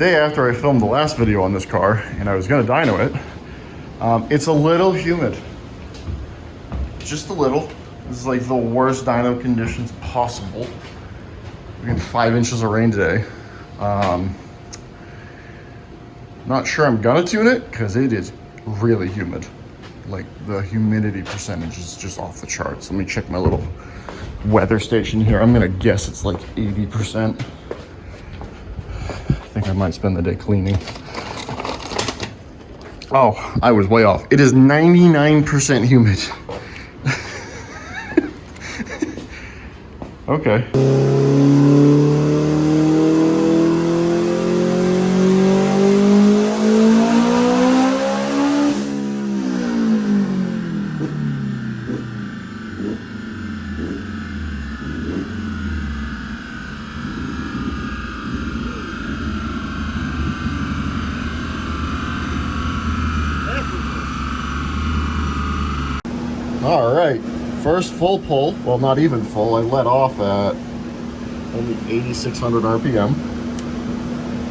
day after I filmed the last video on this car, and I was gonna dyno it. It's a little humid. Just a little. This is like the worst dyno conditions possible. We're getting 5 inches of rain today. Not sure I'm gonna tune it because it is really humid. Like the humidity percentage is just off the charts. Let me check my little weather station here. I'm gonna guess it's like 80%. I think I might spend the day cleaning. Oh, I was way off. It is 99% humid. Okay. All right, first full pull. Well, not even full. I let off at only 8,600 RPM.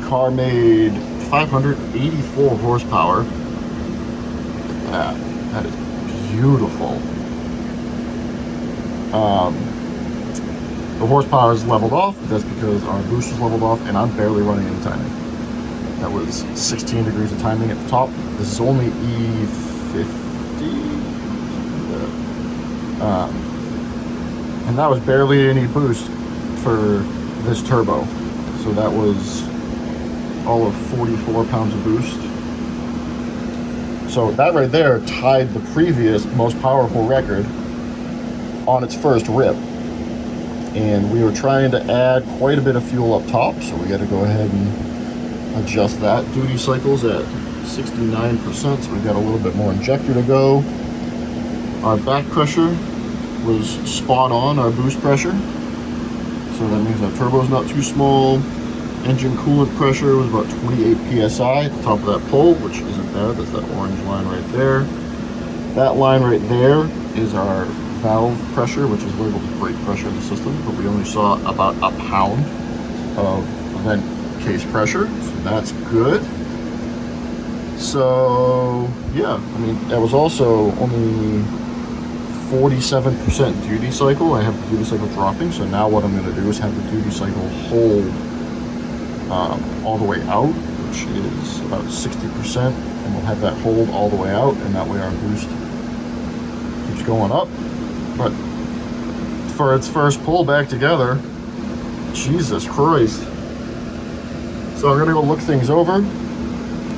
Car made 584 horsepower. That is beautiful. The horsepower is leveled off. That's because our boost is leveled off, and I'm barely running any timing. That was 16 degrees of timing at the top. This is only E50. And that was barely any boost for this turbo. So that was all of 44 pounds of boost. So that right there tied the previous most powerful record on its first rip. And we were trying to add quite a bit of fuel up top, so we got to go ahead and adjust that. Duty cycles at 69%, so we've got a little bit more injector to go. Our back pressure was spot on, our boost pressure. So that means our turbo's not too small. Engine coolant pressure was about 28 PSI at the top of that pole, which isn't there. That's that orange line right there. That line right there is our valve pressure, which is labeled as brake pressure in the system, but we only saw about a pound of vent case pressure, so that's good. So yeah, I mean, that was also only 47% duty cycle. I have the duty cycle dropping, so now what I'm going to do is have the duty cycle hold all the way out, which is about 60%, and we'll have that hold all the way out, and that way our boost keeps going up. But for its first pull back together, Jesus Christ. So I'm going to go look things over,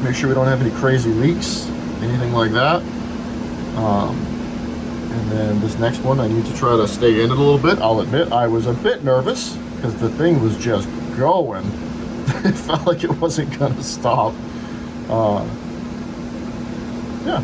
make sure we don't have any crazy leaks, anything like that. And then this next one, I need to try to stay in it a little bit. I'll admit I was a bit nervous because the thing was just going. It felt like it wasn't gonna stop. Yeah.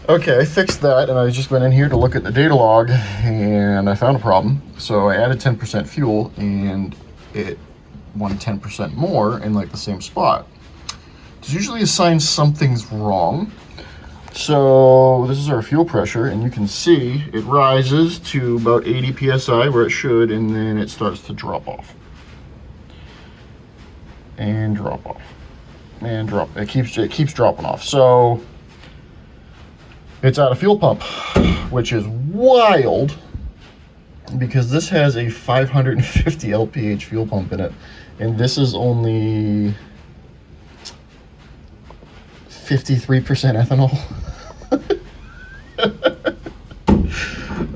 Okay, I fixed that, and I just went in here to look at the data log, and I found a problem. So I added 10% fuel, and it won 10% more in like the same spot. It's usually a sign something's wrong. So this is our fuel pressure, and you can see it rises to about 80 PSI where it should, and then it starts to drop off. And drop off. And drop. It keeps dropping off. So it's out of fuel pump, which is wild because this has a 550 LPH fuel pump in it, and this is only 53% ethanol.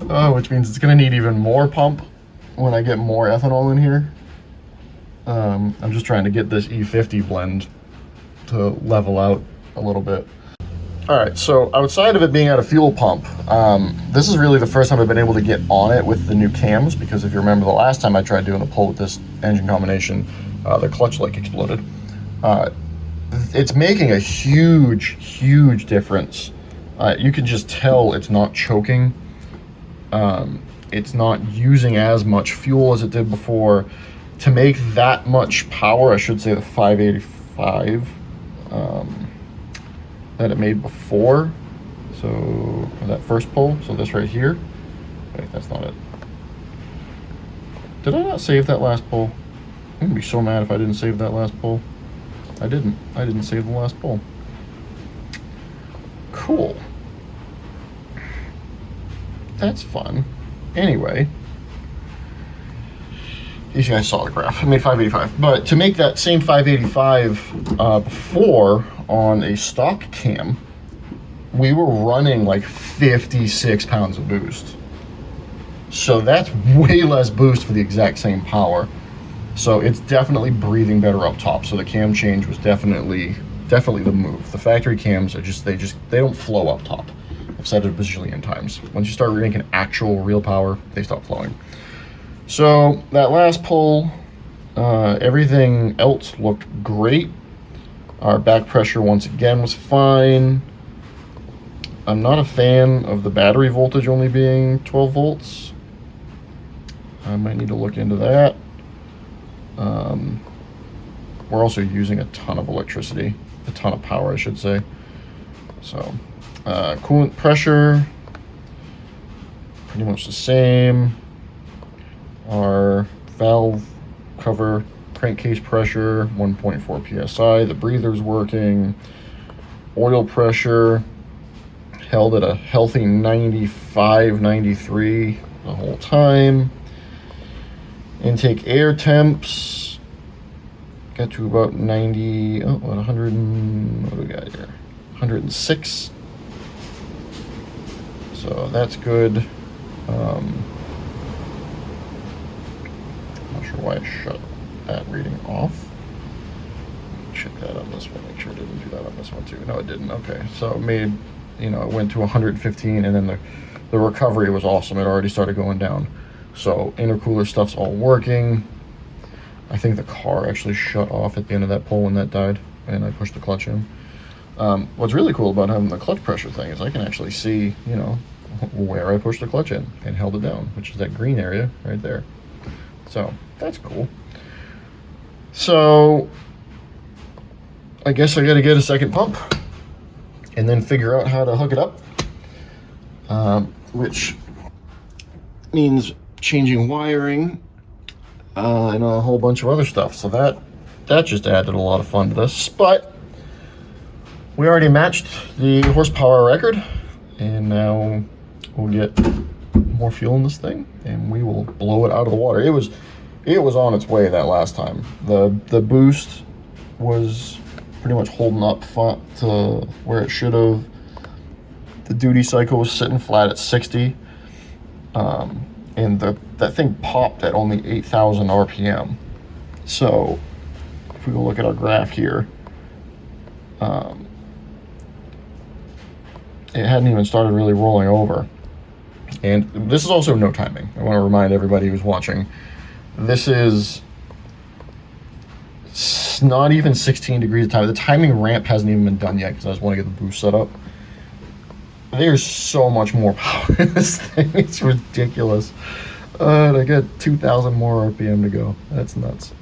Oh, which means it's gonna need even more pump when I get more ethanol in here. I'm just trying to get this E50 blend to level out a little bit. All right, so outside of it being out of fuel pump, this is really the first time I've been able to get on it with the new cams, because if you remember the last time I tried doing a pull with this engine combination, the clutch like exploded. It's making a huge difference. You can just tell it's not choking. it's not using as much fuel as it did before. To make that much power, I should say the 585 that it made before, so that first pull, so this right here, wait, that's not it. Did I not save that last pull? I'm gonna be so mad if I didn't save that last pull. I didn't save the last pull. Cool. That's fun. Anyway, you guys saw the graph. I made 585. But to make that same 585 before on a stock cam, we were running like 56 pounds of boost. So that's way less boost for the exact same power. So it's definitely breathing better up top. So the cam change was definitely the move. The factory cams are they don't flow up top. I've said it a bazillion times. Once you start making actual real power, they stop flowing. So that last pull, everything else looked great. Our back pressure once again was fine. I'm not a fan of the battery voltage only being 12 volts. I might need to look into that. We're also using a ton of electricity, a ton of power, I should say. So, coolant pressure, pretty much the same. Our valve cover crankcase pressure, 1.4 psi. The breather's working. Oil pressure held at a healthy 95, 93 the whole time. Intake air temps got to about 90, 100, what do we got here? 106. So that's good. Not sure why I shut that reading off. Check that on this one, make sure it didn't do that on this one too. No, it didn't. Okay, so it made, it went to 115, and then the recovery was awesome. It already started going down. So intercooler stuff's all working. I think the car actually shut off at the end of that pull when that died, and I pushed the clutch in. What's really cool about having the clutch pressure thing is I can actually see, where I pushed the clutch in and held it down, which is that green area right there. So that's cool. So I guess I got to get a second pump and then figure out how to hook it up, which means changing wiring and a whole bunch of other stuff. So that just added a lot of fun to this. But we already matched the horsepower record, and now we'll get more fuel in this thing and we will blow it out of the water. It was on its way that last time. The boost was pretty much holding up to where it should have. The duty cycle was sitting flat at 60. And that thing popped at only 8,000 RPM. So if we go look at our graph here, it hadn't even started really rolling over. And this is also no timing. I want to remind everybody who's watching, this is not even 16 degrees of time. The timing ramp hasn't even been done yet because I just want to get the boost set up. There's so much more power in this thing. It's ridiculous. And I got 2,000 more RPM to go. That's nuts.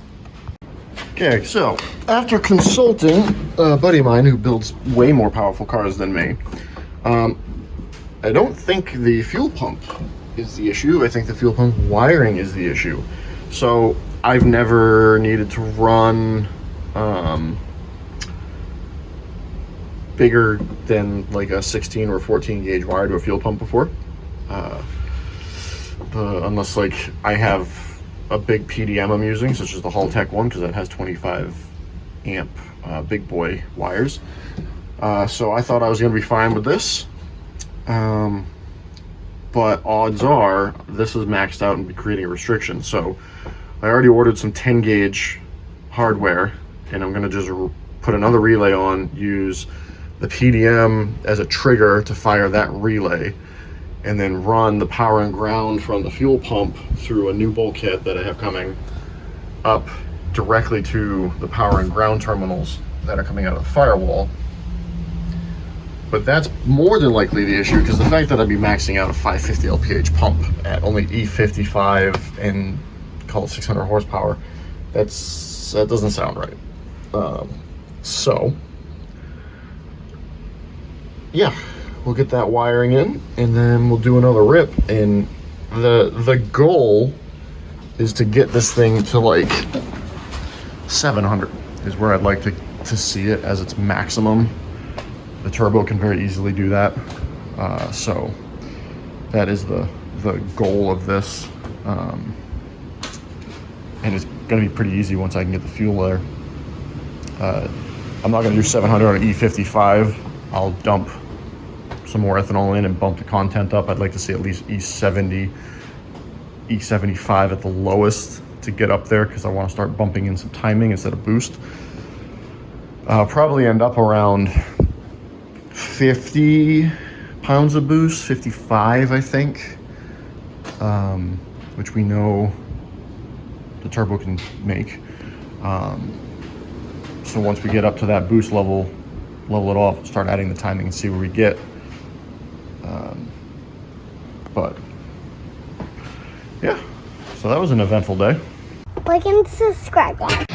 Okay, so after consulting a buddy of mine who builds way more powerful cars than me, I don't think the fuel pump is the issue. I think the fuel pump wiring is the issue. So I've never needed to run bigger than like a 16 or 14 gauge wire to a fuel pump before, unless like I have a big PDM I'm using, such as the Haltech one, because that has 25 amp big boy wires. So I thought I was going to be fine with this, but odds are this is maxed out and creating a restriction. So I already ordered some 10 gauge hardware, and I'm going to just put another relay on, use the PDM as a trigger to fire that relay, and then run the power and ground from the fuel pump through a new bulkhead that I have coming up directly to the power and ground terminals that are coming out of the firewall. But that's more than likely the issue, because the fact that I'd be maxing out a 550 LPH pump at only E55 and call it 600 horsepower, that doesn't sound right. So yeah, we'll get that wiring in and then we'll do another rip. And the goal is to get this thing to like 700 is where I'd like to see it as its maximum. The turbo can very easily do that. So that is the goal of this. And it's gonna be pretty easy once I can get the fuel there. I'm not gonna do 700 on E55. I'll dump some more ethanol in and bump the content up. I'd like to see at least E70, E75 at the lowest to get up there, because I want to start bumping in some timing instead of boost. I'll probably end up around 50 pounds of boost, 55 I think, which we know the turbo can make. So once we get up to that boost level it off, start adding the timing and see where we get. But yeah, so that was an eventful day. Like and subscribe, guys.